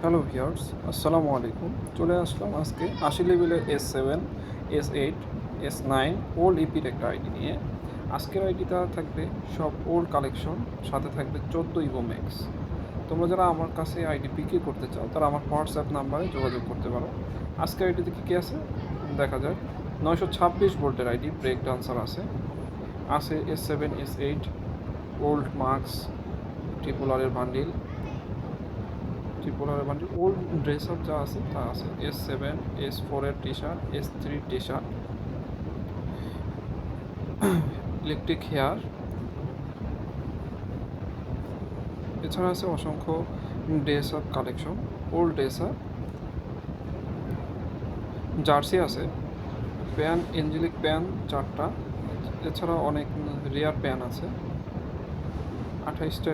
Hello viewers, আসসালামু আলাইকুম। চলে আসলাম আজকে 80 লেভেলের S7, S8, S9 ওল্ড ইপির একটা আইডি নিয়ে। আজকের আইডিটা থাকবে সব ওল্ড কালেকশন, সাথে থাকবে 14 ইভো ম্যাক্স। তোমরা যারা আমার কাছে আইডি বিক্রি করতে চাও তারা আমার হোয়াটসঅ্যাপ নাম্বারে যোগাযোগ করতে পারো। আজকের আইডিতে কী কী আছে দেখা যাক। 926 ভোল্টের আইডি, ব্রেক ডান্সার আছে S7, S8 old marks, triple আর বান্ডিল ওল্ড ড্রেস আপ যা আছে তা আছে। S7, S4 এর T shirt, S3 T shirt, electric hair, এছাড়া আছে অসংখ্য dress up collection, old dress up, jersey আছে, প্যান, এঞ্জেলিক প্যান 4টা, এছাড়া অনেক রেয়ার প্যান আছে, 28টা,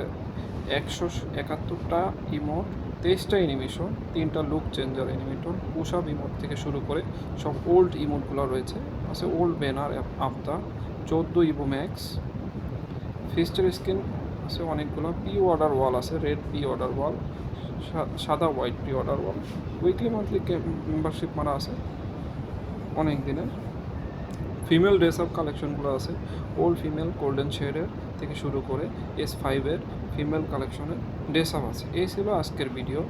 171টা ইমোট, 23টা অ্যানিমেশন, 3টা look changer animation, push up emote থেকে শুরু করে সব ওল্ড ইমোটগুলো রয়েছে। আছে ওল্ড ব্যানার আফতার, 14 ইভো ম্যাক্স, ফিস্টের স্কিন আছে অনেকগুলো, পি অর্ডার ওয়াল আছে, রেড পি অর্ডার ওয়াল, সাদা হোয়াইট পি অর্ডার ওয়াল, উইকলি মান্থলি মেম্বারশিপ মারা আছে অনেক দিনের। ফিমেল ড্রেস আপ কালেকশনগুলো আছে, ওল্ড ফিমেল গোল্ডেন শেডের থেকে শুরু করে S5 এর ফিমেল কালেকশনের ড্রেস আপ আছে। এই ছিল আজকের ভিডিও।